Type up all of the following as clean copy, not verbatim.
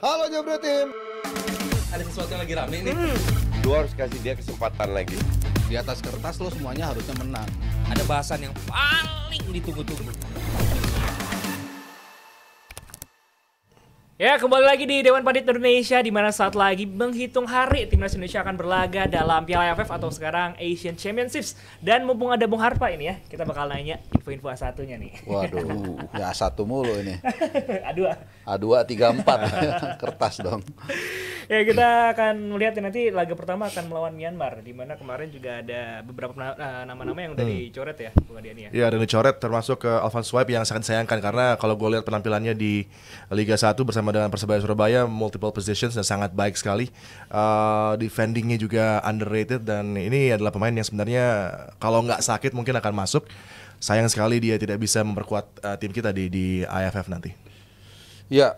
Halo Jabro Tim. Ada sesuatu yang lagi rame nih. Lu harus kasih dia kesempatan lagi. Di atas kertas lo semuanya harusnya menang. Ada bahasan yang paling ditunggu-tunggu. Ya, kembali lagi di Dewan Pandit Indonesia, di mana saat lagi menghitung hari timnas Indonesia akan berlaga dalam Piala AFF atau sekarang Asian Championships. Dan mumpung ada Bung Harpa ini ya, kita bakal nanya info-info A1-nya nih. Waduh, ya A1 mulu ini. A2. A2, 3, 4. Kertas dong. Ya, kita akan melihat nanti laga pertama akan melawan Myanmar, di mana kemarin juga ada beberapa nama-nama yang udah dicoret ya, Bung Adian ya. Iya, dan dicoret termasuk ke Alvan Swipe yang sangat disayangkan karena kalau gue lihat penampilannya di Liga 1 bersama dengan Persebaya Surabaya, multiple positions dan sangat baik sekali. Defendingnya juga underrated dan ini adalah pemain yang sebenarnya kalau nggak sakit mungkin akan masuk. Sayang sekali dia tidak bisa memperkuat tim kita di AFF nanti. Ya,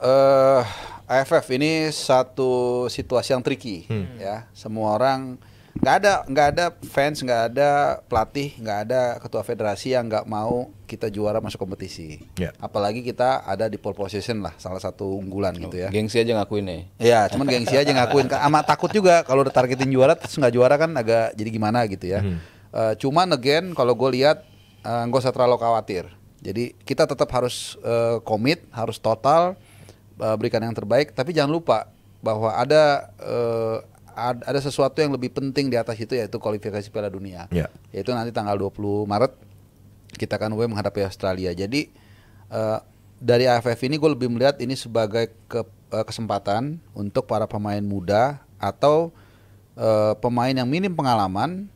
AFF ini satu situasi yang tricky ya. Semua orang nggak ada fans, nggak ada pelatih, nggak ada ketua federasi yang nggak mau kita juara masuk kompetisi. Yeah. Apalagi kita ada di pole position lah, salah satu unggulan gitu ya. Gengsi aja ngakuin nih. Ya, cuman gengsi aja ngakuin. Amat takut juga kalau udah targetin juara terus nggak juara kan agak jadi gimana gitu ya. Cuman again kalau gue lihat nggak usah terlalu khawatir. Jadi kita tetap harus komit, harus total berikan yang terbaik. Tapi jangan lupa bahwa ada sesuatu yang lebih penting di atas itu, yaitu kualifikasi Piala Dunia. Yeah. Yaitu nanti tanggal 20 Maret kita akan away menghadapi Australia. Jadi dari AFF ini gue lebih melihat ini sebagai kesempatan untuk para pemain muda atau pemain yang minim pengalaman,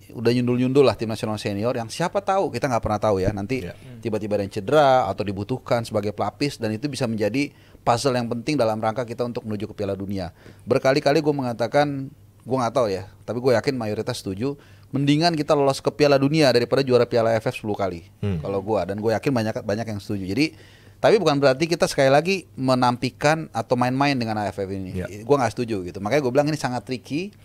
udah nyundul-nyundul lah tim nasional senior yang siapa tahu, kita nggak pernah tahu ya, nanti tiba-tiba ada yang cedera atau dibutuhkan sebagai pelapis, dan itu bisa menjadi puzzle yang penting dalam rangka kita untuk menuju ke Piala Dunia. Berkali-kali gue mengatakan, gue nggak tahu ya, tapi gue yakin mayoritas setuju, mendingan kita lolos ke Piala Dunia daripada juara Piala AFF 10 kali. Kalau gue, dan gue yakin banyak yang setuju. Jadi tapi bukan berarti kita sekali lagi menampikan atau main-main dengan AFF ini. Gue nggak setuju gitu. Makanya gue bilang ini sangat tricky.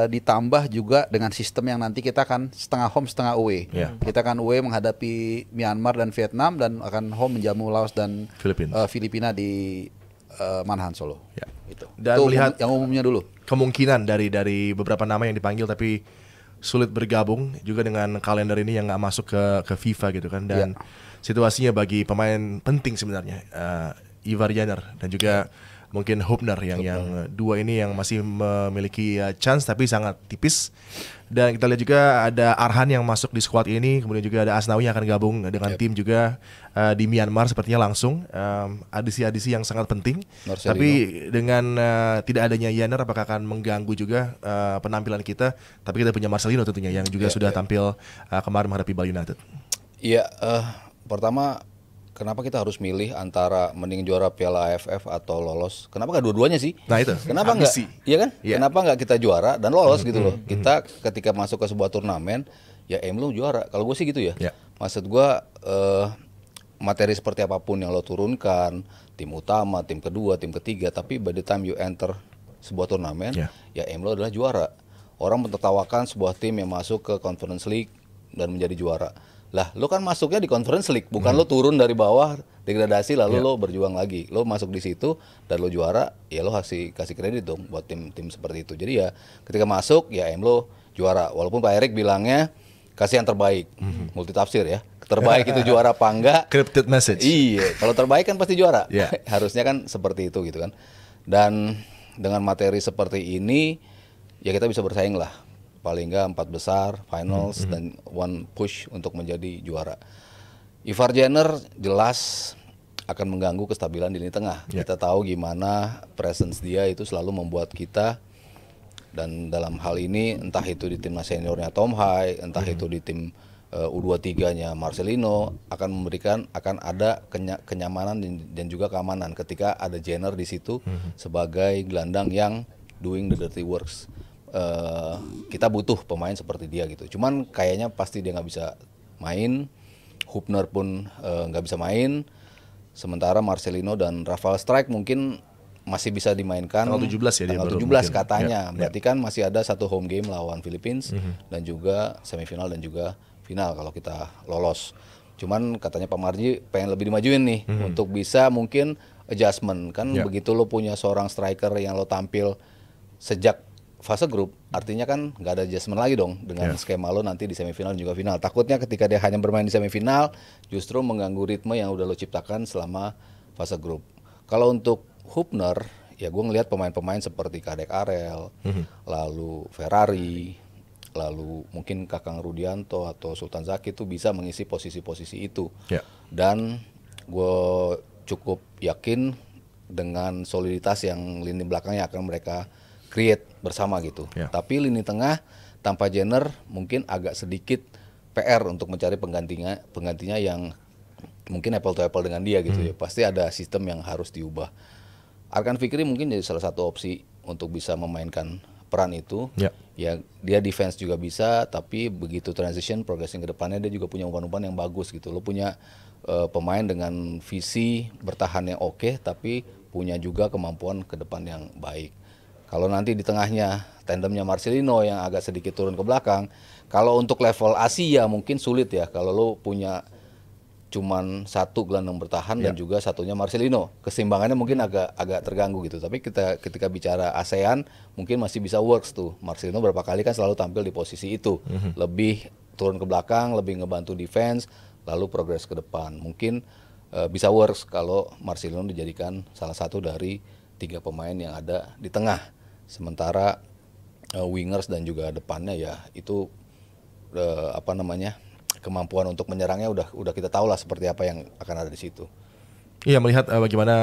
Ditambah juga dengan sistem yang nanti kita akan setengah home setengah away. Kita akan away menghadapi Myanmar dan Vietnam, dan akan home menjamu Laos dan Filipina di Manahan Solo. Gitu. Dan itu melihat yang umumnya dulu. Kemungkinan dari beberapa nama yang dipanggil tapi sulit bergabung juga dengan kalender ini yang nggak masuk ke FIFA gitu kan, dan situasinya bagi pemain penting sebenarnya Ivar Jenner dan juga mungkin Hubner yang dua ini yang masih memiliki chance tapi sangat tipis. Dan kita lihat juga ada Arhan yang masuk di squad ini, kemudian juga ada Asnawi yang akan gabung dengan tim juga di Myanmar sepertinya langsung. Adisi-adisi yang sangat penting. Marcelino. Tapi dengan tidak adanya Jenner apakah akan mengganggu juga penampilan kita? Tapi kita punya Marcelino tentunya yang juga sudah tampil kemarin menghadapi Bali United. Iya, pertama kenapa kita harus milih antara mending juara Piala AFF atau lolos? Kenapa nggak dua-duanya sih? Nah itu. Kenapa nggak? Iya kan? Yeah. Kenapa nggak kita juara dan lolos gitu loh? Kita ketika masuk ke sebuah turnamen, ya aim lu juara. Kalau gue sih gitu ya. Yeah. Maksud gue materi seperti apapun yang lo turunkan, tim utama, tim kedua, tim ketiga, tapi by the time you enter sebuah turnamen, ya aim lo adalah juara. Orang mentertawakan sebuah tim yang masuk ke Conference League dan menjadi juara. Lah, lo kan masuknya di Conference League, bukan lo turun dari bawah degradasi lalu lo berjuang lagi. Lo masuk di situ dan lo juara, ya lo kasih kredit dong buat tim seperti itu. Jadi ya ketika masuk ya lo juara. Walaupun Pak Erik bilangnya kasih yang terbaik, multi tafsir ya. Terbaik itu juara apa enggak? Cryptic message. Iya, kalau terbaik kan pasti juara. Yeah. Harusnya kan seperti itu gitu kan. Dan dengan materi seperti ini ya kita bisa bersaing lah. Paling enggak 4 besar, finals, dan one push untuk menjadi juara. Ivar Jenner jelas akan mengganggu kestabilan di lini tengah. Kita tahu gimana presence dia itu selalu membuat kita, dan dalam hal ini entah itu di timnas seniornya Tom Hai, entah itu di tim U23-nya Marcelino, akan ada kenyamanan dan juga keamanan ketika ada Jenner di situ sebagai gelandang yang doing the dirty works. Kita butuh pemain seperti dia gitu. Cuman kayaknya pasti dia nggak bisa main. Hubner pun nggak bisa main. Sementara Marcelino dan Rafael Strijk mungkin masih bisa dimainkan. Tanggal 17 ya dia tanggal baru 17 mungkin. katanya. Berarti kan masih ada satu home game lawan Philippines dan juga semifinal dan juga final kalau kita lolos. Cuman katanya Pak Marji pengen lebih dimajuin nih untuk bisa mungkin adjustment kan. Ya. Begitu lo punya seorang striker yang lo tampil sejak fase grup, artinya kan nggak ada adjustment lagi dong dengan skema lo nanti di semifinal dan juga final. Takutnya ketika dia hanya bermain di semifinal justru mengganggu ritme yang udah lo ciptakan selama fase grup. Kalau untuk Hubner, ya gue ngelihat pemain-pemain seperti Kadek Arel, lalu Ferrari, lalu mungkin Kakang Rudianto atau Sultan Zaki itu bisa mengisi posisi-posisi itu. Ya. Dan gue cukup yakin dengan soliditas yang lini belakangnya akan mereka create bersama gitu. Ya. Tapi lini tengah tanpa Jenner mungkin agak sedikit PR untuk mencari penggantinya yang mungkin apple to apple dengan dia gitu ya. Pasti ada sistem yang harus diubah. Arkan Fikri mungkin jadi salah satu opsi untuk bisa memainkan peran itu. Ya. Ya dia defense juga bisa, tapi begitu transition progressing ke depannya dia juga punya umpan-umpan yang bagus gitu. Lo punya pemain dengan visi bertahan yang oke, tapi punya juga kemampuan ke depan yang baik. Kalau nanti di tengahnya tandemnya Marcelino yang agak sedikit turun ke belakang, kalau untuk level Asia mungkin sulit ya kalau lo punya cuman satu gelandang bertahan dan juga satunya Marcelino. Keseimbangannya mungkin agak terganggu gitu. Tapi ketika bicara ASEAN mungkin masih bisa works tuh. Marcelino berapa kali kan selalu tampil di posisi itu. Lebih turun ke belakang, lebih ngebantu defense, lalu progres ke depan. Mungkin bisa works kalau Marcelino dijadikan salah satu dari 3 pemain yang ada di tengah. Sementara wingers dan juga depannya ya itu kemampuan untuk menyerangnya udah kita tahu lah seperti apa yang akan ada di situ. Iya, melihat bagaimana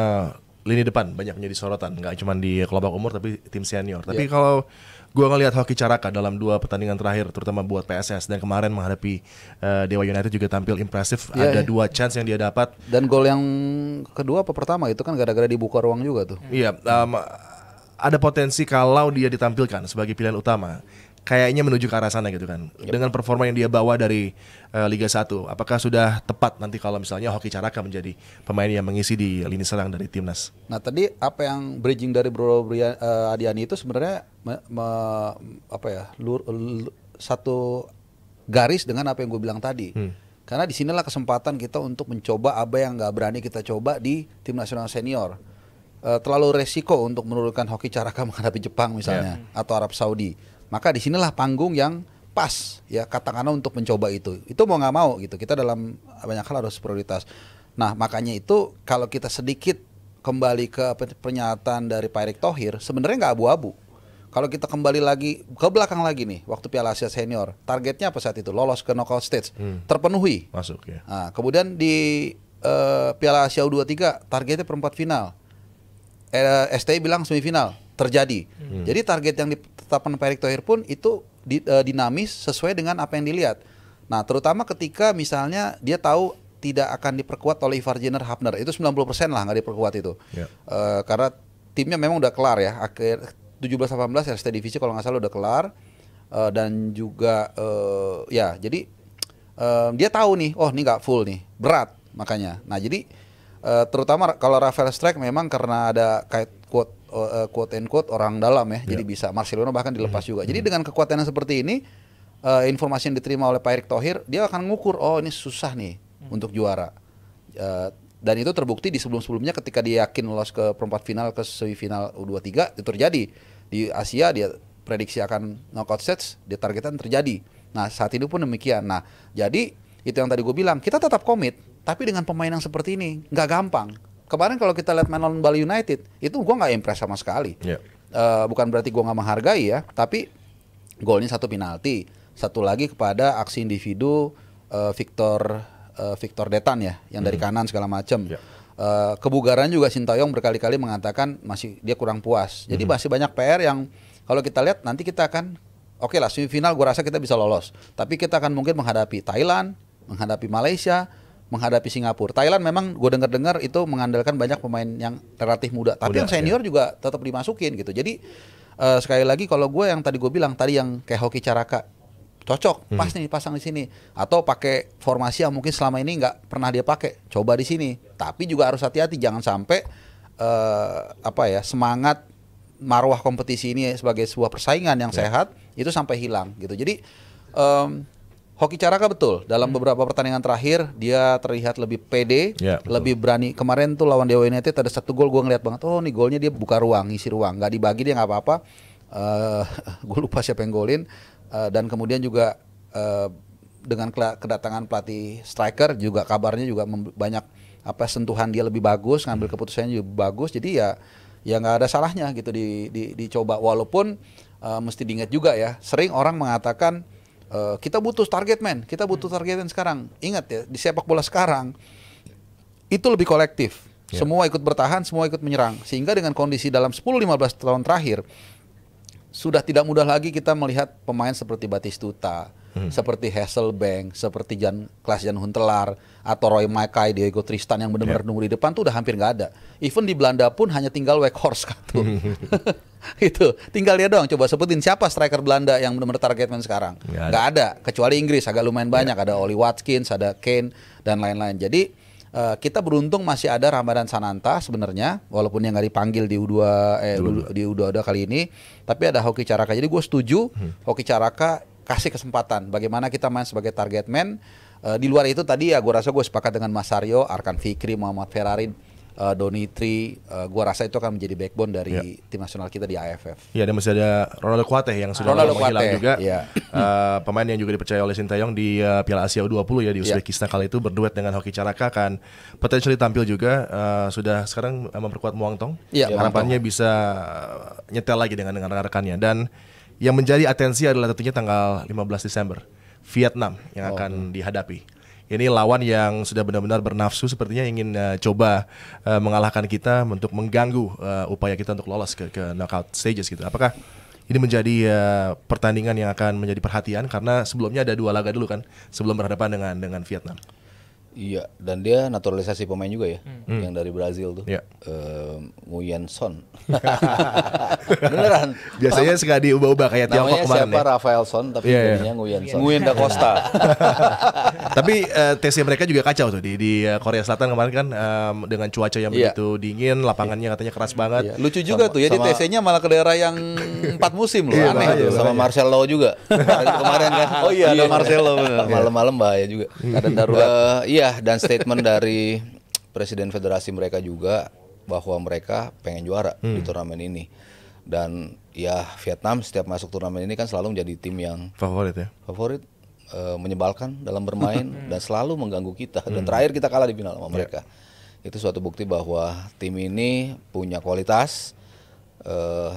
lini depan banyak menjadi sorotan, nggak cuma di kelompok umur tapi tim senior. Tapi kalau gue ngelihat Hoki Caraka dalam 2 pertandingan terakhir, terutama buat PSS dan kemarin menghadapi Dewa United juga tampil impresif. Ada 2 chance yang dia dapat. Dan gol yang kedua apa pertama itu kan gara-gara dibuka ruang juga tuh. Iya, ada potensi kalau dia ditampilkan sebagai pilihan utama. Kayaknya menuju ke arah sana gitu kan. Dengan performa yang dia bawa dari Liga 1, apakah sudah tepat nanti kalau misalnya Hoki Caraka menjadi pemain yang mengisi di lini serang dari timnas? Nah tadi apa yang bridging dari Bro Adiani itu sebenarnya satu garis dengan apa yang gue bilang tadi. Karena disinilah kesempatan kita untuk mencoba apa yang nggak berani kita coba di tim nasional senior. Terlalu resiko untuk menurunkan Hoki Caraka menghadapi Jepang misalnya atau Arab Saudi. Maka disinilah panggung yang pas ya katakanlah untuk mencoba itu mau nggak mau gitu, kita dalam banyak hal harus prioritas. Nah makanya itu kalau kita sedikit kembali ke pernyataan dari Pak Erick Thohir, sebenarnya nggak abu-abu. Kalau kita kembali lagi ke belakang lagi nih, waktu Piala Asia Senior, targetnya apa saat itu? Lolos ke knockout stage, terpenuhi. Masuk ya. Nah, kemudian di Piala Asia U23 targetnya perempat final. STI bilang semifinal, terjadi. Jadi target yang ditetapkan Pak Erick Thohir pun itu dinamis sesuai dengan apa yang dilihat. Nah, terutama ketika misalnya dia tahu tidak akan diperkuat oleh Ivar Jenner Hafner, itu 90% lah nggak diperkuat itu. Karena timnya memang udah kelar ya, akhir 17-18 RST Divisi kalau nggak salah udah kelar. Dan juga jadi dia tahu nih, oh ini nggak full nih, berat makanya. Nah jadi terutama kalau Rafael Strike memang karena ada kait quote and quote orang dalam ya, jadi bisa Marcelino bahkan dilepas juga. Jadi dengan kekuatan yang seperti ini, informasi yang diterima oleh Pak Erick Thohir, dia akan ngukur, oh ini susah nih untuk juara. Dan itu terbukti di sebelum-sebelumnya ketika dia yakin lolos ke perempat final, ke semifinal U23 itu terjadi. Di Asia dia prediksi akan knockout stage, dia targetan terjadi. Nah saat ini pun demikian. Nah jadi itu yang tadi gue bilang, kita tetap komit, tapi dengan pemain yang seperti ini nggak gampang. Kemarin kalau kita lihat main lawan Bali United, itu gue nggak impress sama sekali. Bukan berarti gue nggak menghargai ya, tapi golnya 1 penalti, 1 lagi kepada aksi individu Victor Detan ya, yang dari kanan segala macam. Kebugaran juga Sintayong berkali-kali mengatakan masih dia kurang puas. Jadi masih banyak PR yang kalau kita lihat nanti kita akan oke lah semifinal gue rasa kita bisa lolos. Tapi kita akan mungkin menghadapi Thailand, menghadapi Malaysia, menghadapi Singapura. Thailand memang gue dengar itu mengandalkan banyak pemain yang relatif muda. Tapi yang senior juga tetap dimasukin gitu. Jadi sekali lagi kalau gue yang tadi gue bilang tadi yang kayak Hoki Caraka cocok, pas nih pasang di sini. Atau pakai formasi yang mungkin selama ini nggak pernah dia pakai, coba di sini. Tapi juga harus hati-hati, jangan sampai semangat marwah kompetisi ini sebagai sebuah persaingan yang sehat itu sampai hilang gitu. Jadi Hoki Caraka betul. Dalam beberapa pertandingan terakhir dia terlihat lebih pede, Ya, betul. lebih berani. Kemarin tuh lawan Dewa United ada satu gol gue ngeliat banget. Oh nih golnya dia buka ruang, ngisi ruang, nggak dibagi dia nggak apa-apa. Gue lupa siapa yang golin. Dan kemudian juga dengan kedatangan pelatih striker juga kabarnya juga banyak sentuhan dia lebih bagus, ngambil keputusannya juga bagus. Jadi ya nggak ada salahnya gitu dicoba. Walaupun mesti diingat juga ya, sering orang mengatakan kita butuh target man sekarang. Ingat ya, di sepak bola sekarang itu lebih kolektif. Semua ikut bertahan, semua ikut menyerang. Sehingga dengan kondisi dalam 10-15 tahun terakhir sudah tidak mudah lagi kita melihat pemain seperti Batistuta, seperti Hasselbank, seperti kelas Jan Huntelaar atau Roy Mackay, Diego Tristan yang benar-benar nunggu di depan tuh udah hampir nggak ada. Even di Belanda pun hanya tinggal Weghorst satu. Itu tinggal dia doang. Coba sebutin siapa striker Belanda yang benar-benar targetman sekarang? Nggak ada. Kecuali Inggris agak lumayan banyak. Ada Oli Watkins, ada Kane dan lain-lain. Jadi kita beruntung masih ada Ramadan Sananta sebenarnya, walaupun yang nggak dipanggil di U22 kali ini, tapi ada Hoki Caraka. Jadi gue setuju Hoki Caraka kasih kesempatan. Bagaimana kita main sebagai target man. Di luar itu tadi ya gue rasa gue sepakat dengan Mas Aryo, Arkan Fikri, Muhammad Ferrari, Donitri, gua rasa itu akan menjadi backbone dari tim nasional kita di AFF. Iya, dan masih ada Ronaldo Kuate yang sudah menghilang juga. Pemain yang juga dipercaya oleh Sintayong di Piala Asia U20 ya di Uzbekistan kali itu berduet dengan Hoki Caraka akan potentially tampil juga. Sudah sekarang memperkuat Muang Thong. Harapannya bisa nyetel lagi dengan rekan-rekannya. Dan yang menjadi atensi adalah tentunya tanggal 15 Desember Vietnam yang akan dihadapi. Ini lawan yang sudah benar-benar bernafsu, sepertinya ingin coba mengalahkan kita untuk mengganggu upaya kita untuk lolos ke knockout stages gitu. Apakah ini menjadi pertandingan yang akan menjadi perhatian karena sebelumnya ada 2 laga dulu kan sebelum berhadapan dengan Vietnam. Iya, dan dia naturalisasi pemain juga ya, yang dari Brazil tuh, Nguyen Son. Beneran. Biasanya suka diubah-ubah kayak Tiongkok kemarin. Namanya siapa Rafael Son, tapi jadinya Nguyen Son. Nguyen da Costa. Tapi tesnya mereka juga kacau tuh di Korea Selatan kemarin kan, dengan cuaca yang begitu dingin, lapangannya katanya keras banget. Lucu juga tuh ya, di TC-nya malah ke daerah yang 4 musim loh, aneh. Sama Marcelo juga kemarin kan. Oh iya, ada Marcelo. Malam-malam bahaya juga. Keadaan darurat. Iya, dan statement dari Presiden Federasi mereka juga bahwa mereka pengen juara di turnamen ini. Dan ya Vietnam setiap masuk turnamen ini kan selalu menjadi tim yang Favorit ya. Menyebalkan dalam bermain dan selalu mengganggu kita. Dan terakhir kita kalah di final sama mereka. Itu suatu bukti bahwa tim ini punya kualitas.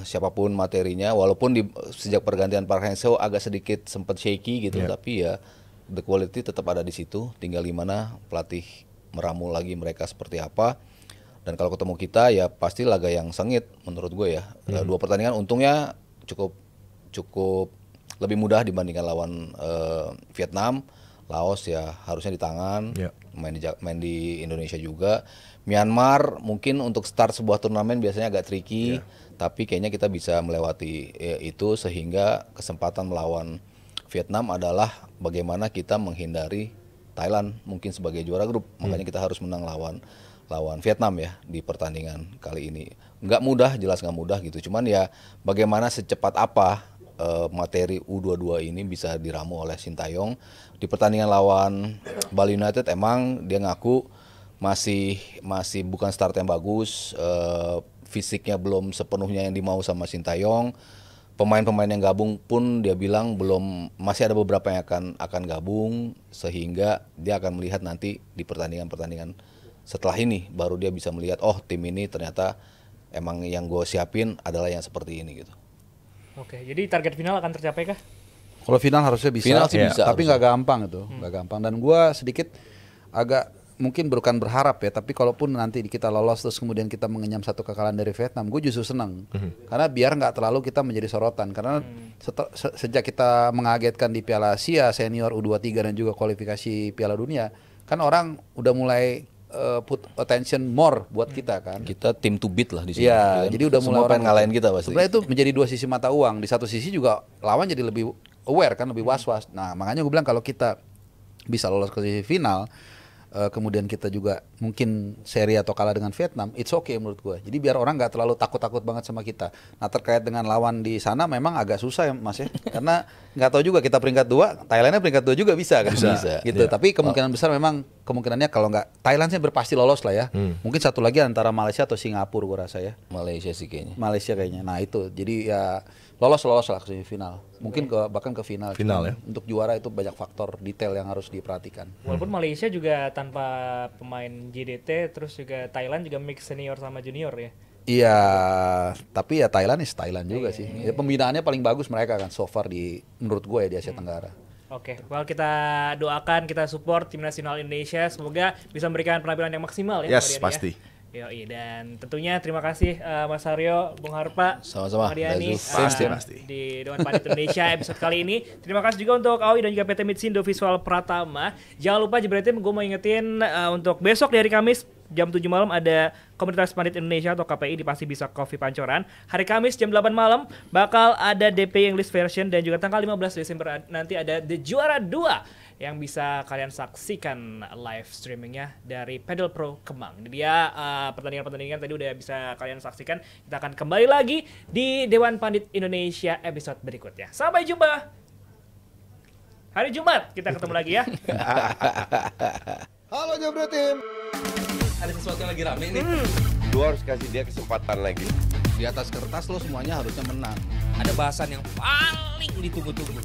Siapapun materinya, walaupun sejak pergantian Park Hang-seo agak sedikit sempat shaky gitu, tapi ya the quality tetap ada di situ. Tinggal gimana pelatih meramu lagi mereka seperti apa. Dan kalau ketemu kita ya pasti laga yang sengit menurut gue ya. 2 pertandingan untungnya cukup lebih mudah dibandingkan lawan Vietnam. Laos ya harusnya di tangan, main di Indonesia juga. Myanmar mungkin untuk start sebuah turnamen biasanya agak tricky, tapi kayaknya kita bisa melewati itu sehingga kesempatan melawan Vietnam adalah bagaimana kita menghindari Thailand mungkin sebagai juara grup. Makanya kita harus menang lawan Vietnam ya di pertandingan kali ini. Nggak mudah, jelas nggak mudah gitu. Cuman ya bagaimana secepat apa materi U22 ini bisa diramu oleh Sintayong. Di pertandingan lawan Bali United emang dia ngaku masih bukan start yang bagus. Fisiknya belum sepenuhnya yang dimau sama Sintayong. Pemain-pemain yang gabung pun dia bilang masih ada beberapa yang akan gabung, sehingga dia akan melihat nanti di pertandingan setelah ini baru dia bisa melihat tim ini ternyata emang yang gue siapin adalah yang seperti ini gitu. Oke, jadi target final akan tercapai kah? Kalau final harusnya bisa, Final sih bisa, tapi nggak gampang itu, nggak gampang. Dan gue sedikit agak mungkin bukan berharap ya, tapi kalaupun nanti kita lolos terus kemudian kita mengenyam 1 kekalahan dari Vietnam, gue justru senang. Karena biar nggak terlalu kita menjadi sorotan. Karena sejak kita mengagetkan di Piala Asia Senior U23 dan juga kualifikasi Piala Dunia, kan orang udah mulai put attention more buat kita kan. Kita tim to beat lah di sini. Iya, jadi udah mulai pengen ngalahin kita pasti. Sebenarnya itu menjadi 2 sisi mata uang. Di satu sisi juga lawan jadi lebih aware kan, lebih was-was. Nah, makanya gue bilang kalau kita bisa lolos ke sisi final, kemudian kita juga mungkin seri atau kalah dengan Vietnam, it's okay menurut gue. Jadi biar orang nggak terlalu takut-takut banget sama kita. Nah, terkait dengan lawan di sana memang agak susah ya Mas ya, karena nggak tahu juga kita peringkat 2, Thailandnya peringkat 2 juga bisa kan? Bisa. Gitu. Iya. Tapi kemungkinan besar memang kemungkinannya kalau nggak Thailand sih berpasti lolos lah ya. Mungkin satu lagi antara Malaysia atau Singapura gua rasa ya. Malaysia sih kayaknya. Malaysia kayaknya. Nah itu jadi ya lolos lah ke semifinal. Mungkin bahkan ke final. Final ya. Untuk juara itu banyak faktor detail yang harus diperhatikan. Walaupun Malaysia juga tanpa pemain JDT, terus juga Thailand juga mix senior sama junior ya. Iya, tapi ya Thailand juga sih. Ya, pembinaannya paling bagus mereka kan so far menurut gue ya di Asia Tenggara. Oke, well kita doakan, kita support tim nasional Indonesia, semoga bisa memberikan penampilan yang maksimal ya. Yes, Bang Diani, pasti. Ya. Yoi, dan tentunya terima kasih Mas Haryo, Bung Harpa, Sama-sama, Bang Diani, Dazu. Pasti. di Dewan Pandit Indonesia episode kali ini. Terima kasih juga untuk Aoi dan juga PT Mitsindo Visual Pratama. Jangan lupa Jebret Tim, gue mau ingetin untuk besok di hari Kamis jam 7 malam ada Komunitas Pandit Indonesia atau KPI di Pasti Bisa Coffee Pancoran. Hari Kamis jam 8 malam bakal ada DP English version, dan juga tanggal 15 Desember nanti ada The Juara 2 yang bisa kalian saksikan live streamingnya dari Pedal Pro Kemang. Ini dia pertandingan-pertandingan tadi udah bisa kalian saksikan. Kita akan kembali lagi di Dewan Pandit Indonesia episode berikutnya. Sampai jumpa hari Jumat, kita ketemu lagi ya. Halo Jebret Tim. Ada sesuatu yang lagi rame nih. Lu harus kasih dia kesempatan lagi. Di atas kertas lo semuanya harusnya menang. Ada bahasan yang paling ditunggu-tunggu.